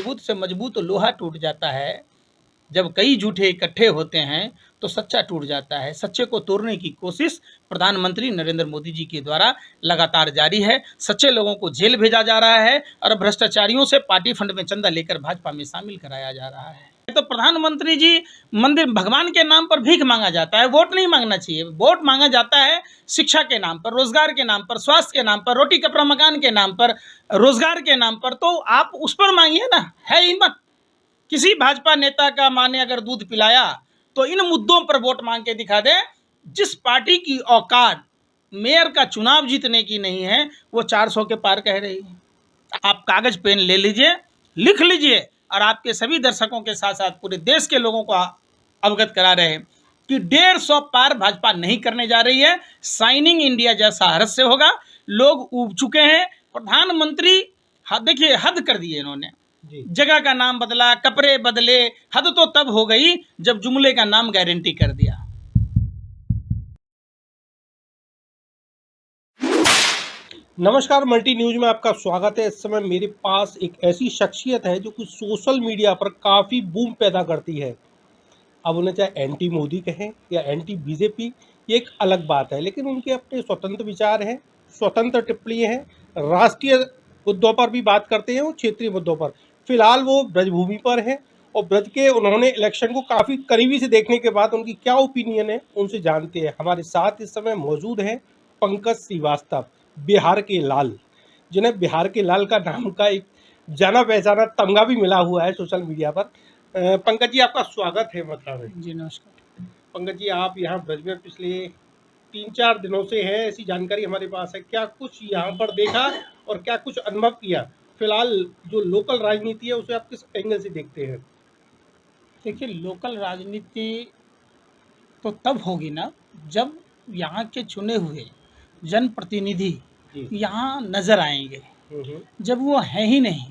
मजबूत से मजबूत लोहा टूट जाता है। जब कई झूठे इकट्ठे होते हैं तो सच्चा टूट जाता है। सच्चे को तोड़ने की कोशिश प्रधानमंत्री नरेंद्र मोदी जी के द्वारा लगातार जारी है। सच्चे लोगों को जेल भेजा जा रहा है और भ्रष्टाचारियों से पार्टी फंड में चंदा लेकर भाजपा में शामिल कराया जा रहा है। तो प्रधानमंत्री जी, मंदिर भगवान के नाम पर भीख मांगा जाता है, वोट नहीं मांगना चाहिए। वोट मांगा जाता है शिक्षा के नाम पर, रोजगार के नाम पर, स्वास्थ्य के नाम पर, रोटी कपड़ा मकान के नाम पर, रोजगार के नाम पर। तो आप उस पर मांगिए ना, है हिम्मत किसी भाजपा नेता का माने अगर दूध पिलाया तो इन मुद्दों पर वोट मांग के दिखा दे। जिस पार्टी की औकात मेयर का चुनाव जीतने की नहीं है वो 400 के पार कह रही है। आप कागज पेन ले लीजिए, लिख लीजिए और आपके सभी दर्शकों के साथ साथ पूरे देश के लोगों को अवगत करा रहे हैं कि 150 पार भाजपा नहीं करने जा रही है। शाइनिंग इंडिया जैसा हर्ष से होगा। लोग ऊब चुके हैं। प्रधानमंत्री देखिए हद कर दिए इन्होंने। जगह का नाम बदला, कपड़े बदले। हद तो तब हो गई जब जुमले का नाम गारंटी कर दिया। नमस्कार, मल्टी न्यूज में आपका स्वागत है। इस समय मेरे पास एक ऐसी शख्सियत है जो कि सोशल मीडिया पर काफ़ी बूम पैदा करती है। अब उन्हें चाहे एंटी मोदी कहें या एंटी बीजेपी, ये एक अलग बात है, लेकिन उनके अपने स्वतंत्र विचार हैं, स्वतंत्र टिप्पणियाँ हैं। राष्ट्रीय मुद्दों पर भी बात करते हैं और क्षेत्रीय मुद्दों पर। फिलहाल वो ब्रजभूमि पर हैं और ब्रज के उन्होंने इलेक्शन को काफ़ी करीबी से देखने के बाद उनकी क्या ओपिनियन है उनसे जानते हैं। हमारे साथ इस समय मौजूद हैं पंकज श्रीवास्तव, बिहार के लाल, जिन्हें बिहार के लाल का नाम का एक जाना पहचाना तमगा भी मिला हुआ है सोशल मीडिया पर। पंकज जी, आपका स्वागत है मथुरा में। जी नमस्कार। पंकज जी, आप यहाँ ब्रज में पिछले 3-4 दिनों से हैं, ऐसी जानकारी हमारे पास है। क्या कुछ यहाँ पर देखा और क्या कुछ अनुभव किया? फिलहाल जो लोकल राजनीति है उसे आप किस एंगल से देखते हैं? देखिए, लोकल राजनीति तो तब होगी ना जब यहाँ के चुने हुए जनप्रतिनिधि यहाँ नजर आएंगे। जब वो है ही नहीं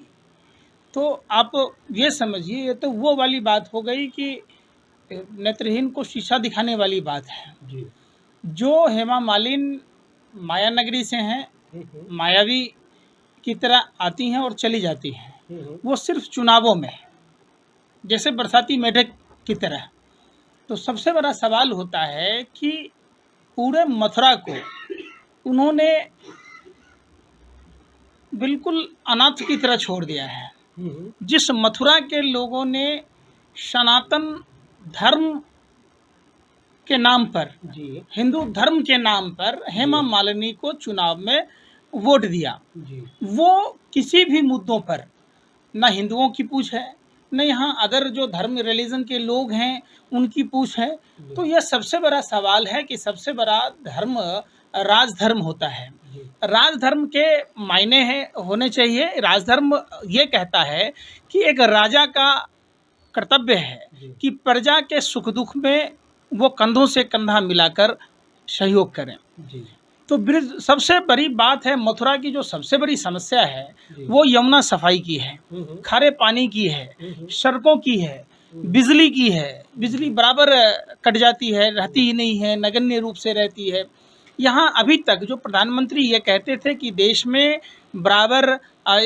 तो आप ये समझिए, ये तो वो वाली बात हो गई कि नेत्रहीन को शीशा दिखाने वाली बात है जी। जो हेमा मालिनी माया नगरी से हैं, मायावी की तरह आती हैं और चली जाती हैं। वो सिर्फ चुनावों में, जैसे बरसाती मेढक की तरह। तो सबसे बड़ा सवाल होता है कि पूरे मथुरा को उन्होंने बिल्कुल अनाथ की तरह छोड़ दिया है। जिस मथुरा के लोगों ने सनातन धर्म के नाम पर, हिंदू धर्म के नाम पर हेमा मालिनी को चुनाव में वोट दिया, वो किसी भी मुद्दों पर ना हिंदुओं की पूछ है, न यहाँ अदर जो धर्म रिलीजन के लोग हैं उनकी पूछ है। तो यह सबसे बड़ा सवाल है कि सबसे बड़ा धर्म राजधर्म होता है। राजधर्म के मायने होने चाहिए। राजधर्म ये कहता है कि एक राजा का कर्तव्य है कि प्रजा के सुख दुख में वो कंधों से कंधा मिलाकर सहयोग करें। तो ब्रिज सबसे बड़ी बात है। मथुरा की जो सबसे बड़ी समस्या है वो यमुना सफाई की है, खारे पानी की है, सड़कों की है, बिजली की है। बिजली बराबर कट जाती है, रहती ही नहीं है, नगण्य रूप से रहती है। यहाँ अभी तक जो प्रधानमंत्री ये कहते थे कि देश में बराबर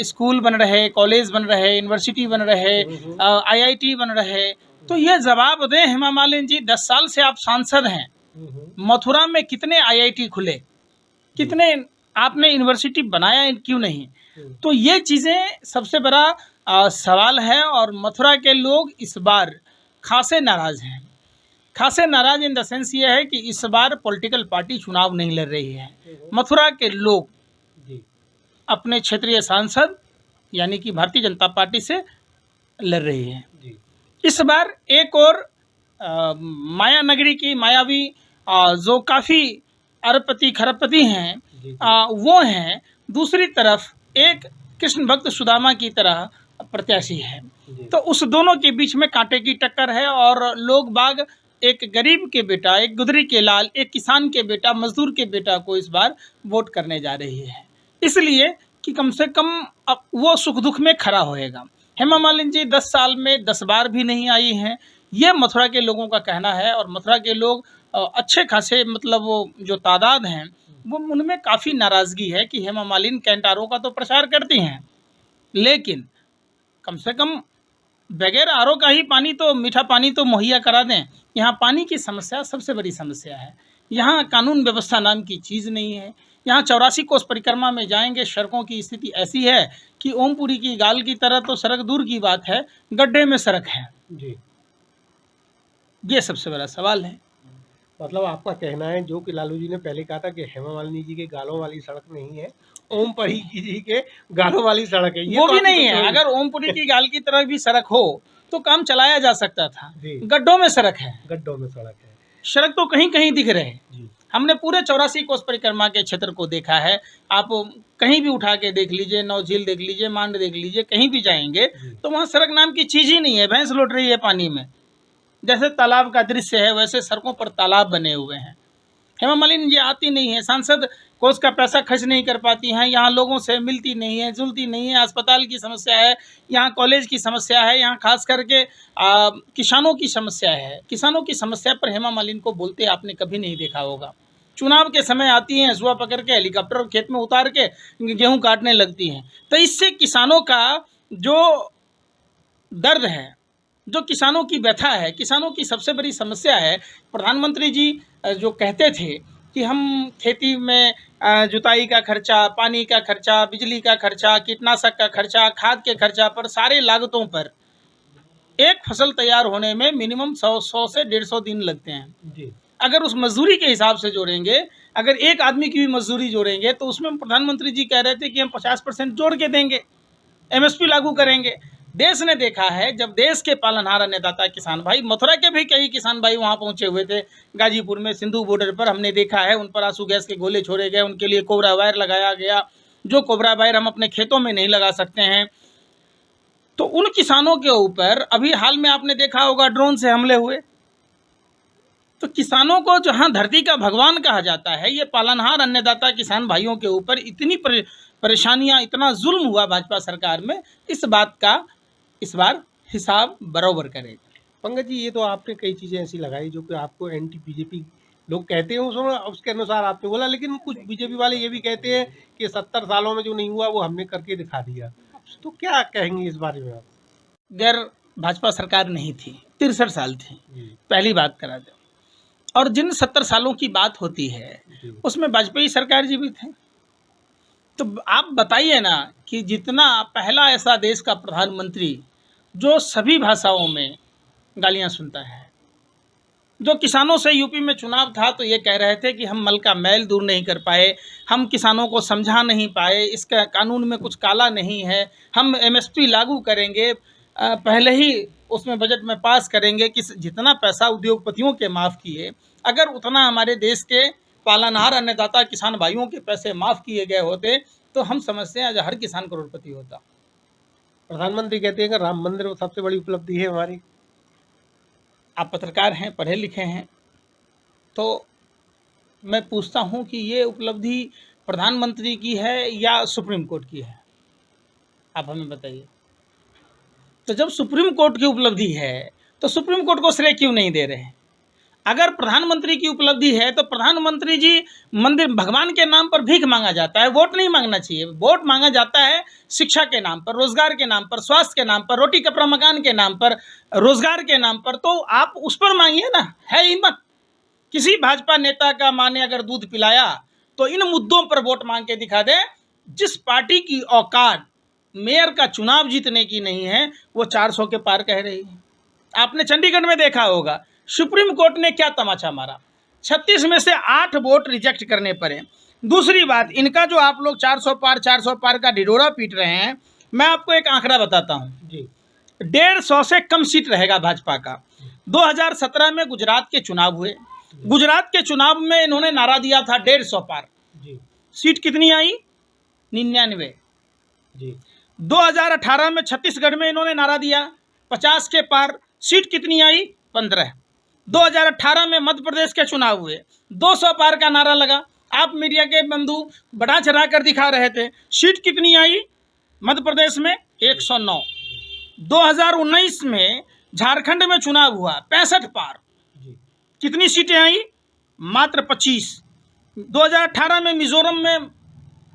स्कूल बन रहे, कॉलेज बन रहे, यूनिवर्सिटी बन रहे, IIT बन रहे, तो ये जवाब दें हेमा मालिनी जी, 10 साल से आप सांसद हैं, मथुरा में कितने IIT खुले, कितने आपने यूनिवर्सिटी बनाया, क्यों नहीं? तो ये चीज़ें सबसे बड़ा सवाल है। और मथुरा के लोग इस बार खासे नाराज़ हैं। खासे नाराज़ इन द सेंस ये है कि इस बार पॉलिटिकल पार्टी चुनाव नहीं लड़ रही है। मथुरा के लोग अपने क्षेत्रीय सांसद यानी कि भारतीय जनता पार्टी से लड़ रही है। इस बार एक और माया नगरी की मायावी जो काफ़ी अरबपति खरबपति हैं वो हैं, दूसरी तरफ एक कृष्ण भक्त सुदामा की तरह प्रत्याशी है। तो उस दोनों के बीच में कांटे की टक्कर है और लोग बाग एक गरीब के बेटा, एक गुदरी के लाल, एक किसान के बेटा, मजदूर के बेटा को इस बार वोट करने जा रही है, इसलिए कि कम से कम अब वो सुख दुख में खड़ा होएगा। हेमा मालिनी जी 10 साल में 10 बार भी नहीं आई हैं, ये मथुरा के लोगों का कहना है। और मथुरा के लोग अच्छे खासे, मतलब वो जो तादाद हैं वो उनमें काफ़ी नाराज़गी है कि हेमा मालिनी कैंटारों का तो प्रचार करती हैं, लेकिन कम से कम बगैर आरओ का ही पानी तो, मीठा पानी तो मुहैया करा दें। यहाँ पानी की समस्या सबसे बड़ी समस्या है। यहाँ कानून व्यवस्था नाम की चीज़ नहीं है। यहाँ 84 कोस परिक्रमा में जाएंगे, सड़कों की स्थिति ऐसी है कि ओमपुरी की गाल की तरह तो सड़क दूर की बात है, गड्ढे में सड़क है जी। ये सबसे बड़ा सवाल है। मतलब आपका कहना है जो कि लालू जी ने पहले कहा था कि हेमा मालिनी जी के गालों वाली सड़क नहीं है, ओमपुरी जी के गालों वाली सड़क है, ये वो तो भी आपकी नहीं है। सबसे अगर ओमपुरी की गाल की तरह भी सड़क हो तो काम चलाया जा सकता था। जी। गड्ढों में सड़क है, गड्ढों में सड़क है। सड़क तो कहीं कहीं दिख रहे हैं। जी। हमने पूरे 84 कोस परिक्रमा के क्षेत्र को देखा है। आप कहीं भी उठा के देख लीजिए, नौझील देख लीजिए, मांड देख लीजिए, कहीं भी जाएंगे तो वहाँ सड़क नाम की चीज़ ही नहीं है। भैंस लौट रही है पानी में। जैसे तालाब का दृश्य है वैसे सड़कों पर तालाब बने हुए हैं। हेमा मालिनी जी आती नहीं है, सांसद कोष का पैसा खर्च नहीं कर पाती हैं, यहाँ लोगों से मिलती नहीं है, जुलती नहीं है। अस्पताल की समस्या है, यहाँ कॉलेज की समस्या है, यहाँ खास करके किसानों की समस्या है। किसानों की समस्या पर हेमा मालिनी को बोलते आपने कभी नहीं देखा होगा। चुनाव के समय आती हैं, हसुआ पकड़ के हेलीकॉप्टर खेत में उतार के गेहूँ काटने लगती हैं। तो इससे किसानों का जो दर्द है, जो किसानों की व्यथा है, किसानों की सबसे बड़ी समस्या है। प्रधानमंत्री जी जो कहते थे कि हम खेती में जुताई का खर्चा, पानी का खर्चा, बिजली का खर्चा, कीटनाशक का खर्चा, खाद के खर्चा पर, सारे लागतों पर एक फसल तैयार होने में मिनिमम 100 से 150 दिन लगते हैं जी। अगर उस मजदूरी के हिसाब से जोड़ेंगे, अगर एक आदमी की भी मजदूरी जोड़ेंगे तो उसमें प्रधानमंत्री जी कह रहे थे कि हम 50% जोड़ के देंगे, एमएसपी लागू करेंगे। देश ने देखा है, जब देश के पालनहार अन्नदाता किसान भाई, मथुरा के भी कई किसान भाई वहाँ पहुँचे हुए थे, गाजीपुर में सिंधु बॉर्डर पर, हमने देखा है उन पर आंसू गैस के गोले छोड़े गए, उनके लिए कोबरा वायर लगाया गया, जो कोबरा वायर हम अपने खेतों में नहीं लगा सकते हैं। तो उन किसानों के ऊपर अभी हाल में आपने देखा होगा ड्रोन से हमले हुए। तो किसानों को जहां धरती का भगवान कहा जाता है, ये पालनहार अन्नदाता किसान भाइयों के ऊपर इतनी परेशानियां, इतना जुल्म हुआ भाजपा सरकार में, इस बात का इस बार हिसाब बराबर करेगा। पंकज जी, ये तो आपने कई चीज़ें ऐसी लगाई जो कि आपको एंटी बीजेपी लोग कहते हैं, उसके अनुसार आपने बोला, लेकिन कुछ बीजेपी वाले ये भी कहते हैं कि 70 सालों में जो नहीं हुआ वो हमने करके दिखा दिया। तो क्या कहेंगे इस बारे में आप? अगर भाजपा सरकार नहीं थी, 63 साल थी, पहली बात करा दो, और जिन 70 सालों की बात होती है उसमें वाजपेयी सरकार जी भी थे। तो आप बताइए ना कि जितना पहला ऐसा देश का प्रधानमंत्री जो सभी भाषाओं में गालियां सुनता है, जो किसानों से यूपी में चुनाव था तो ये कह रहे थे कि हम मल का मैल दूर नहीं कर पाए, हम किसानों को समझा नहीं पाए, इसका कानून में कुछ काला नहीं है, हम एमएसपी लागू करेंगे, पहले ही उसमें बजट में पास करेंगे कि जितना पैसा उद्योगपतियों के माफ़ किए, अगर उतना हमारे देश के पालनहार अन्नदाता किसान भाइयों के पैसे माफ़ किए गए होते तो हम समझते हैं आज हर किसान करोड़पति होता। प्रधानमंत्री कहते हैं कि राम मंदिर सबसे बड़ी उपलब्धि है हमारी। आप पत्रकार हैं, पढ़े लिखे हैं, तो मैं पूछता हूं कि ये उपलब्धि प्रधानमंत्री की है या सुप्रीम कोर्ट की है? आप हमें बताइए। तो जब सुप्रीम कोर्ट की उपलब्धि है तो सुप्रीम कोर्ट को श्रेय क्यों नहीं दे रहे हैं? अगर प्रधानमंत्री की उपलब्धि है तो प्रधानमंत्री जी मंदिर, भगवान के नाम पर भीख मांगा जाता है, वोट नहीं मांगना चाहिए। वोट मांगा जाता है शिक्षा के नाम पर, रोजगार के नाम पर, स्वास्थ्य के नाम पर, रोटी कपड़ा मकान के नाम पर, रोजगार के नाम पर, तो आप उस पर मांगिए ना। है हिम्मत किसी भाजपा नेता का माँ ने अगर दूध पिलाया तो इन मुद्दों पर वोट मांग के दिखा दे। जिस पार्टी की औकात मेयर का चुनाव जीतने की नहीं है वो 400 के पार कह रही है। आपने चंडीगढ़ में देखा होगा सुप्रीम कोर्ट ने क्या तमाचा मारा, 36 में से 8 वोट रिजेक्ट करने पड़े। दूसरी बात, इनका जो आप लोग 400 पार का ढिढोरा पीट रहे हैं, मैं आपको एक आंकड़ा बताता हूं जी। 150 से कम सीट रहेगा भाजपा का। 2017 में गुजरात के चुनाव हुए, गुजरात के चुनाव में इन्होंने नारा दिया था 150 पार जी। सीट कितनी आई? 99 जी। 2018 में छत्तीसगढ़ में इन्होंने नारा दिया 50 के पार, सीट कितनी आई? 15। 2018 में मध्य प्रदेश के चुनाव हुए, 200 पार का नारा लगा। आप मीडिया के बंधु बढ़ा चढ़ा कर दिखा रहे थे, सीट कितनी आई मध्य प्रदेश में? 109। 2019 में झारखंड में चुनाव हुआ, 65 पार, कितनी सीटें आई? मात्र 25। 2018 में मिजोरम में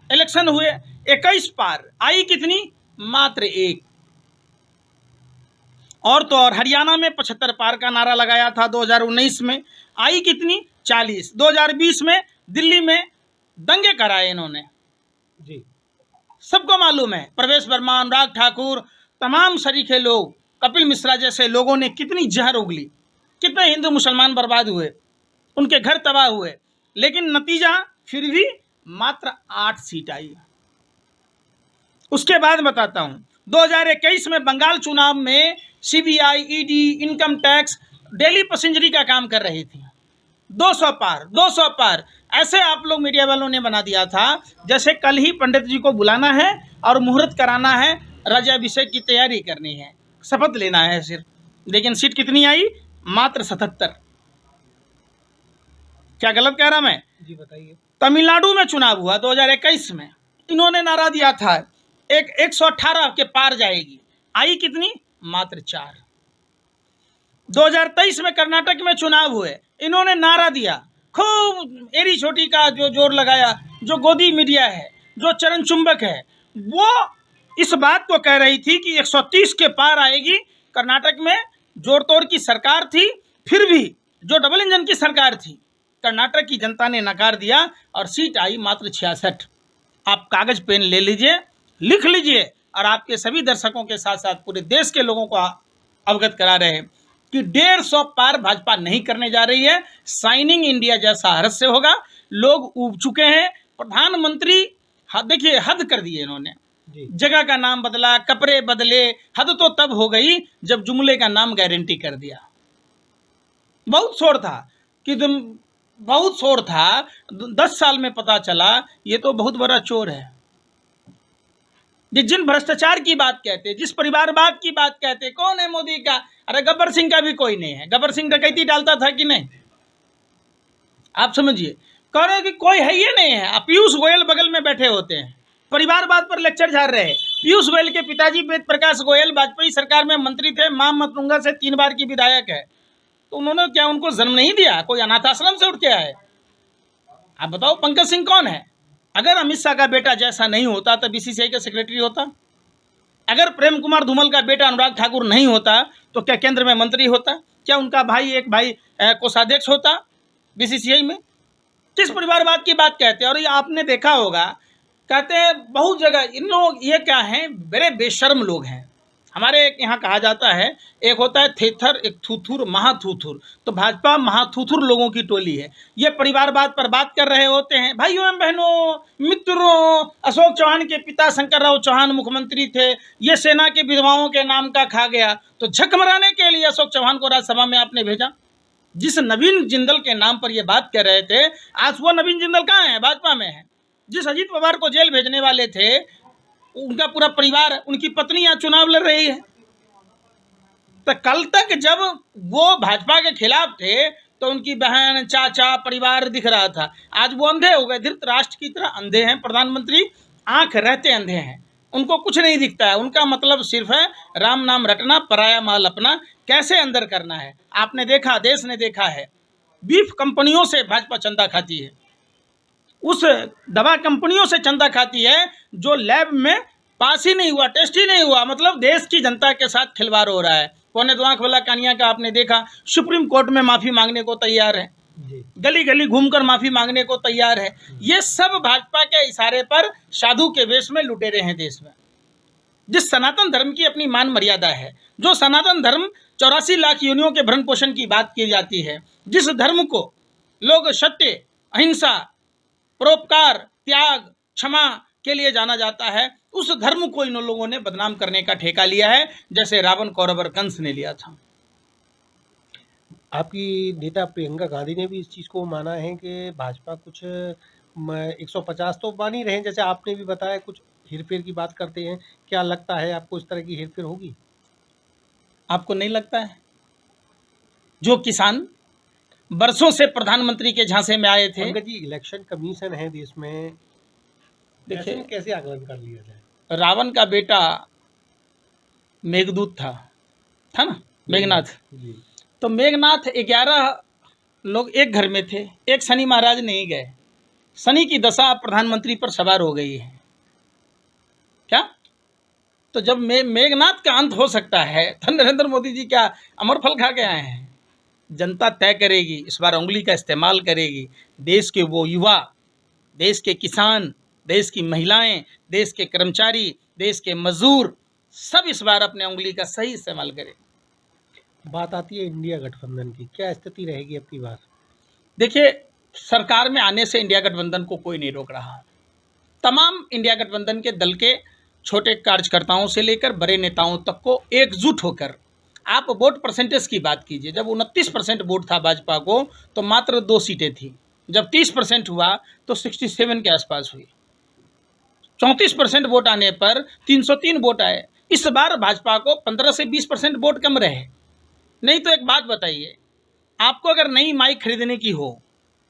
इलेक्शन हुए, 21 पार, आई कितनी? मात्र 1। और तो और हरियाणा में 75 पार का नारा लगाया था 2019 में, आई कितनी 40। 2020 में दिल्ली में दंगे कराए इन्होंने जी, सबको मालूम है। प्रवेश वर्मा, अनुराग ठाकुर, तमाम सरीखे लोग, कपिल मिश्रा जैसे लोगों ने कितनी जहर उगली, कितने हिंदू मुसलमान बर्बाद हुए, उनके घर तबाह हुए, लेकिन नतीजा फिर भी मात्र 8 सीट आई। उसके बाद बताता हूं, 2021 में बंगाल चुनाव में CBI, ED, income tax daily पैसेंजरी का काम कर रही थी। 200 पार, 200 पार, ऐसे आप लोग मीडिया वालों ने बना दिया था जैसे कल ही पंडित जी को बुलाना है और मुहूर्त कराना है, राज्याभिषेक की तैयारी करनी है, शपथ लेना है सिर्फ। लेकिन सीट कितनी आई? मात्र 77। क्या गलत कह रहा मैं? जी बताइए। तमिलनाडु में चुनाव हुआ 2021 में, इन्होंने नारा दिया था 118 के पार जाएगी, आई कितनी? मात्र 4। 2023 में कर्नाटक में चुनाव हुए, इन्होंने नारा दिया, खूब एरी छोटी का जो जोर लगाया, जो गोदी मीडिया है, जो चरण चुंबक है, वो इस बात को कह रही थी कि 130 के पार आएगी। कर्नाटक में जोर तोड़ की सरकार थी, फिर भी जो डबल इंजन की सरकार थी, कर्नाटक की जनता ने नकार दिया और सीट आई मात्र 66। आप कागज पेन ले लीजिए, लिख लीजिए, और आपके सभी दर्शकों के साथ साथ पूरे देश के लोगों को अवगत करा रहे हैं कि 150 पार भाजपा नहीं करने जा रही है। साइनिंग इंडिया जैसा हर्ष से होगा। लोग ऊब चुके हैं। प्रधानमंत्री देखिए हद कर दिए इन्होंने, जगह का नाम बदला, कपड़े बदले। हद तो तब हो गई जब जुमले का नाम गारंटी कर दिया। बहुत शोर था कि बहुत शोर था, 10 साल में पता चला ये तो बहुत बड़ा चोर है। जिन भ्रष्टाचार की बात कहते, जिस परिवारवाद की बात कहते, कौन है मोदी का? अरे गब्बर सिंह का भी कोई नहीं है। गब्बर सिंह डकैती डालता था कि नहीं? आप समझिए, कह रहे कि कोई है ये नहीं है। पीयूष गोयल बगल में बैठे होते हैं, परिवारवाद पर लेक्चर झाड़ रहे हैं। पीयूष गोयल के पिताजी वेद प्रकाश गोयल वाजपेयी सरकार में मंत्री थे, मां मतुंगा से 3 बार की विधायक है। तो उन्होंने क्या उनको जन्म नहीं दिया? कोई अनाथ आश्रम से उठ के आए? आप बताओ पंकज सिंह कौन है? अगर अमित शाह का बेटा जैसा नहीं होता तो बीसीसीआई का सेक्रेटरी होता। अगर प्रेम कुमार धूमल का बेटा अनुराग ठाकुर नहीं होता तो क्या केंद्र में मंत्री होता? क्या उनका भाई एक भाई कोषाध्यक्ष होता बीसीसीआई में? किस परिवारवाद की बात कहते हैं? और ये आपने देखा होगा, कहते हैं बहुत जगह इन लोग ये क्या हैं, बड़े बेशर्म लोग हैं। हमारे यहाँ कहा जाता है, एक होता है थेथर, एक थूथुर, महाथूथुर। तो भाजपा महाथूथुर लोगों की टोली है। ये परिवारवाद पर बात कर रहे होते हैं। भाइयों एवं बहनों, मित्रों, अशोक चौहान के पिता शंकरराव चौहान मुख्यमंत्री थे। ये सेना के विधवाओं के नाम का खा गया, तो झक मराने के लिए अशोक चौहान को राज्यसभा में आपने भेजा। जिस नवीन जिंदल के नाम पर ये बात कर रहे थे, आज वो नवीन जिंदल कहाँ है? भाजपा में है। जिस अजीत पवार को जेल भेजने वाले थे, उनका पूरा परिवार, उनकी पत्नी यहाँ चुनाव लड़ रही है। तो कल तक जब वो भाजपा के खिलाफ थे तो उनकी बहन, चाचा, परिवार दिख रहा था। आज वो अंधे हो गए, धृतराष्ट्र की तरह अंधे हैं। प्रधानमंत्री आंख रहते अंधे हैं, उनको कुछ नहीं दिखता है। उनका मतलब सिर्फ है राम नाम रटना, पराया माल अपना, कैसे अंदर करना है। आपने देखा, देश ने देखा है, बीफ कंपनियों से भाजपा चंदा खाती है। उस दवा कंपनियों से चंदा खाती है जो लैब में पास ही नहीं हुआ, टेस्ट ही नहीं हुआ। मतलब देश की जनता के साथ खिलवाड़ हो रहा है। पौने दो आंख वाला कानिया का आपने देखा, सुप्रीम कोर्ट में माफ़ी मांगने को तैयार है, गली गली घूमकर माफ़ी मांगने को तैयार है। ये सब भाजपा के इशारे पर साधु के वेश में लुटेरे हैं देश में। जिस सनातन धर्म की अपनी मान मर्यादा है, जो सनातन धर्म 84 लाख योनियों के भरण पोषण की बात की जाती है, जिस धर्म को लोग सत्य, अहिंसा, परोपकार, त्याग, क्षमा के लिए जाना जाता है, उस धर्म को इन लोगों ने बदनाम करने का ठेका लिया है, जैसे रावण, कौरव और कंस ने लिया था। आपकी नेता प्रियंका गांधी ने भी इस चीज़ को माना है कि भाजपा कुछ 150 तो मान ही रहे हैं, जैसे आपने भी बताया, कुछ हेरफेर की बात करते हैं। क्या लगता है आपको इस तरह की हेरफेर होगी? आपको नहीं लगता है? जो किसान बरसों से प्रधानमंत्री के झांसे में आए थे। जी, इलेक्शन कमीशन है देश में, देखिए कैसे आकलन कर लिया जाए। रावण का बेटा मेघदूत था ना, मेघनाथ। तो मेघनाथ 11 लोग एक घर में थे, एक शनि महाराज नहीं गए। शनि की दशा प्रधानमंत्री पर सवार हो गई है। क्या तो जब मेघनाथ का अंत हो सकता है तो नरेंद्र मोदी जी क्या अमर फल खा के आए हैं? जनता तय करेगी, इस बार उंगली का इस्तेमाल करेगी। देश के वो युवा, देश के किसान, देश की महिलाएं, देश के कर्मचारी, देश के मजदूर सब इस बार अपने उंगली का सही इस्तेमाल करें। बात आती है इंडिया गठबंधन की, क्या स्थिति रहेगी अब की बार? देखिए, सरकार में आने से इंडिया गठबंधन को कोई नहीं रोक रहा। तमाम इंडिया गठबंधन के दल के छोटे कार्यकर्ताओं से लेकर बड़े नेताओं तक को एकजुट होकर, आप वोट परसेंटेज की बात कीजिए, जब 29% वोट था भाजपा को तो मात्र 2 सीटें थी, जब 30% हुआ तो 67 के आसपास हुई, 34% वोट आने पर 303 वोट आए। इस बार भाजपा को 15 से 20% वोट कम रहे। नहीं तो एक बात बताइए, आपको अगर नई माइक खरीदने की हो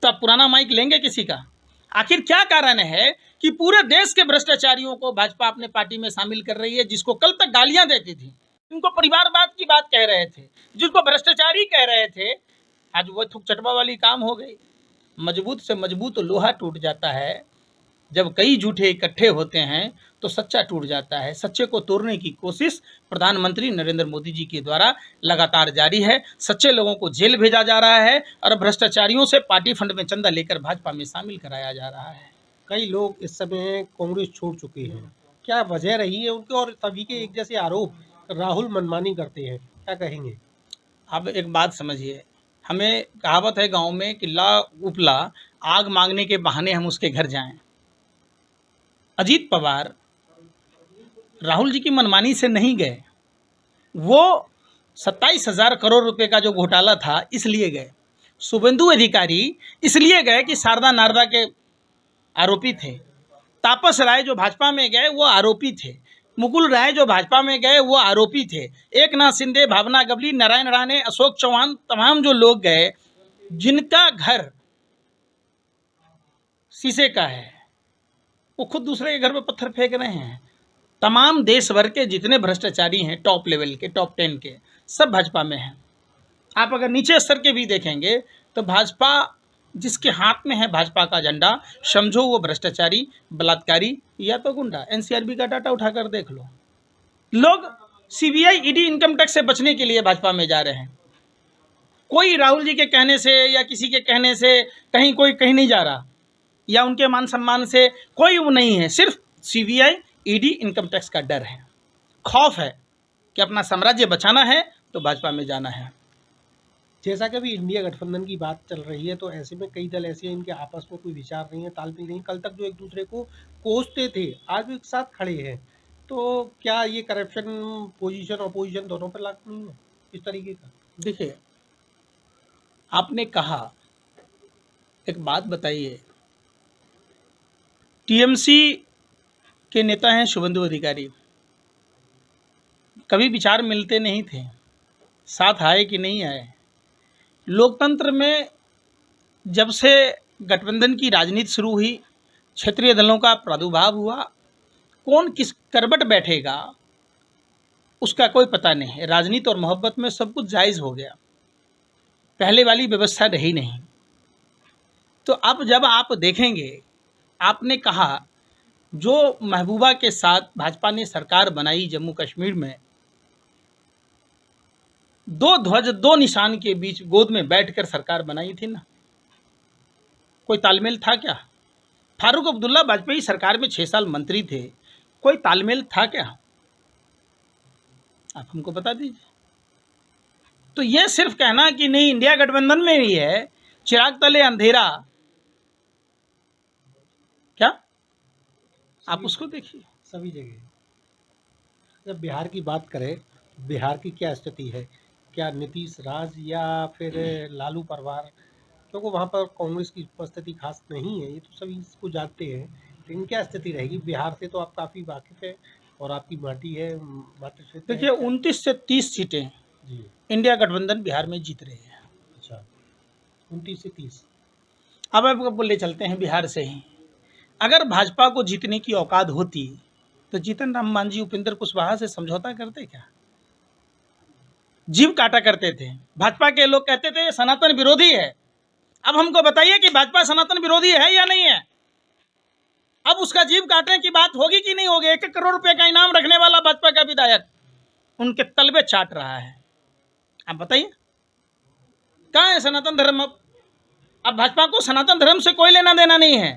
तो आप पुराना माइक लेंगे किसी का? आखिर क्या कारण है कि पूरे देश के भ्रष्टाचारियों को भाजपा अपने पार्टी में शामिल कर रही है? जिसको कल तक गालियां देती थी, जिनको परिवारवाद की बात कह रहे थे, जिनको भ्रष्टाचारी कह रहे थे, आज वो थुक चटवा वाली काम हो गई। मजबूत से मजबूत लोहा टूट जाता है। जब कई झूठे इकट्ठे होते हैं तो सच्चा टूट जाता है। सच्चे को तोड़ने की कोशिश प्रधानमंत्री नरेंद्र मोदी जी के द्वारा लगातार जारी है। सच्चे लोगों को जेल भेजा जा रहा है और भ्रष्टाचारियों से पार्टी फंड में चंदा लेकर भाजपा में शामिल कराया जा रहा है। कई लोग इस समय कांग्रेस छोड़ चुके हैं, क्या वजह रही है उनके? और सभी के एक जैसे आरोप राहुल मनमानी करते हैं, क्या कहेंगे? अब एक बात समझिए, हमें कहावत है गांव में कि ला उपला आग मांगने के बहाने हम उसके घर जाएं। अजीत पवार राहुल जी की मनमानी से नहीं गए, वो 27,000 करोड़ रुपए का जो घोटाला था इसलिए गए। शुभेंदु अधिकारी इसलिए गए कि शारदा नारदा के आरोपी थे। तापस राय जो भाजपा में गए वो आरोपी थे। मुकुल राय जो भाजपा में गए वो आरोपी थे। एकनाथ शिंदे, भावना गवली, नारायण राणे, अशोक चौहान, तमाम जो लोग गए जिनका घर शीशे का है, वो खुद दूसरे के घर पे पत्थर फेंक रहे हैं। तमाम देश भर के जितने भ्रष्टाचारी हैं, टॉप लेवल के, टॉप 10 के, सब भाजपा में हैं। आप अगर नीचे स्तर के भी देखेंगे तो भाजपा जिसके हाथ में है भाजपा का झंडा, समझो वो भ्रष्टाचारी, बलात्कारी या तो गुंडा। एनसीआरबी का डाटा उठाकर देख लो। लोग सीबीआई, ईडी, इनकम टैक्स से बचने के लिए भाजपा में जा रहे हैं। कोई राहुल जी के कहने से या किसी के कहने से कोई कहीं नहीं जा रहा, या उनके मान सम्मान से कोई वो नहीं है। सिर्फ सीबीआई, ईडी, इनकम टैक्स का डर है, खौफ है कि अपना साम्राज्य बचाना है तो भाजपा में जाना है। जैसा कि अभी इंडिया गठबंधन की बात चल रही है, तो ऐसे में कई दल ऐसे हैं इनके आपस में कोई विचार नहीं है, तालमेल नहीं। कल तक जो एक दूसरे को कोसते थे आज भी एक साथ खड़े हैं, तो क्या ये करप्शन पोजीशन अपोजिशन दोनों पर लागू नहीं है इस तरीके का? देखिए, आपने कहा, एक बात बताइए, टीएमसी के नेता हैं शुभेंदु अधिकारी, कभी विचार मिलते नहीं थे, साथ आए कि नहीं आए? लोकतंत्र में जब से गठबंधन की राजनीति शुरू हुई, क्षेत्रीय दलों का प्रादुर्भाव हुआ, कौन किस करबट बैठेगा उसका कोई पता नहीं है। राजनीति और मोहब्बत में सब कुछ जायज़ हो गया, पहले वाली व्यवस्था रही नहीं। तो अब जब आप देखेंगे, आपने कहा जो महबूबा के साथ भाजपा ने सरकार बनाई जम्मू कश्मीर में, 2 ध्वज 2 निशान के बीच गोद में बैठकर सरकार बनाई थी ना, कोई तालमेल था क्या? फारूक अब्दुल्ला वाजपेयी सरकार में 6 साल मंत्री थे, कोई तालमेल था क्या? आप हमको बता दीजिए। तो ये सिर्फ कहना कि नहीं इंडिया गठबंधन में ही है, चिराग तले अंधेरा, क्या आप उसको देखिए सभी जगह। जब बिहार की बात करें, बिहार की क्या स्थिति है? क्या नीतीश राज या फिर लालू परिवार? क्योंकि वहाँ पर कांग्रेस की उपस्थिति खास नहीं है, ये तो सभी इसको जानते हैं, लेकिन क्या स्थिति रहेगी? बिहार से तो आप काफ़ी वाकिफ है और आपकी माटी है, मातृ क्षेत्र। देखिए, 29 से 30 सीटें जी इंडिया गठबंधन बिहार में जीत रही है। अच्छा, 29 से 30। अब आप बोले चलते हैं बिहार से ही। अगर भाजपा को जीतने की औकात होती तो जीतन राम मांझी, उपेंद्र कुशवाहा से समझौता करते क्या? जीव काटा करते थे। भाजपा के लोग कहते थे सनातन विरोधी है। अब हमको बताइए कि भाजपा सनातन विरोधी है या नहीं है? अब उसका जीव काटने की बात होगी कि नहीं होगी? 1-1 करोड़ रुपए का इनाम रखने वाला भाजपा का विधायक उनके तलबे चाट रहा है। अब बताइए कहाँ है सनातन धर्म? अब भाजपा को सनातन धर्म से कोई लेना देना नहीं है।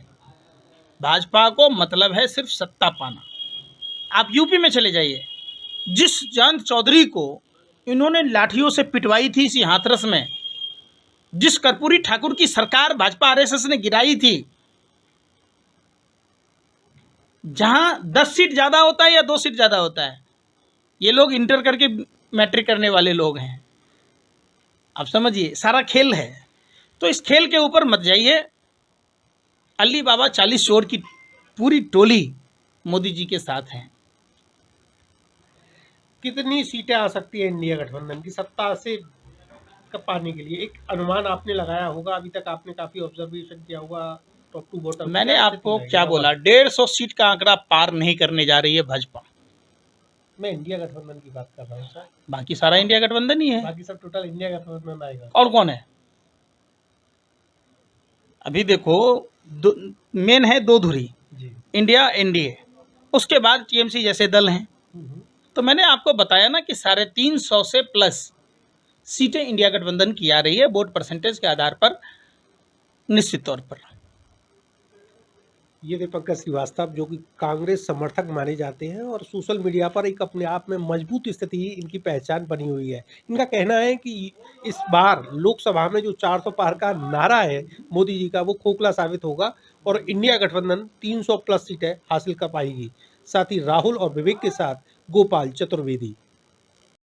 भाजपा को मतलब है सिर्फ सत्ता पाना। आप यूपी में चले जाइए, जिस जयंत चौधरी को इन्होंने लाठियों से पिटवाई थी इसी हाथरस में, जिस कर्पूरी ठाकुर की सरकार भाजपा आरएसएस ने गिराई थी, जहां 10 सीट ज्यादा होता है या 2 सीट ज्यादा होता है, ये लोग इंटर करके मैट्रिक करने वाले लोग हैं। आप समझिए सारा खेल है। तो इस खेल के ऊपर मत जाइए। अली बाबा 40 चोर की पूरी टोली मोदी जी के साथ है। कितनी सीटें आ सकती है इंडिया गठबंधन की सत्ता से पाने के लिए? एक अनुमान आपने लगाया होगा, अभी तक आपने काफी ऑब्जर्वेशन किया होगा टॉप टू बॉटम। मैंने आपको क्या बोला, 150 सीट का आंकड़ा पार नहीं करने जा रही है भाजपा। मैं इंडिया गठबंधन की बात कर रहा हूँ सर। बाकी सारा इंडिया गठबंधन ही है। बाकी सब टोटल इंडिया गठबंधन में आएगा। और कौन है? अभी देखो मेन है 2 धुरी, इंडिया एनडीए, उसके बाद टीएमसी जैसे दल हैं। तो मैंने आपको बताया ना कि 350 से प्लस सीटें इंडिया गठबंधन की आ रही है वोट परसेंटेज के आधार पर, निश्चित तौर पर। ये थे पंकज श्रीवास्तव, जो कि कांग्रेस समर्थक माने जाते हैं और सोशल मीडिया पर एक अपने आप में मजबूत स्थिति इनकी पहचान बनी हुई है। इनका कहना है कि इस बार लोकसभा में जो 400 पार का नारा है मोदी जी का, वो खोखला साबित होगा और इंडिया गठबंधन 300 प्लस सीटें हासिल कर पाएगी। साथ ही राहुल और विवेक के साथ गोपाल चतुर्वेदी।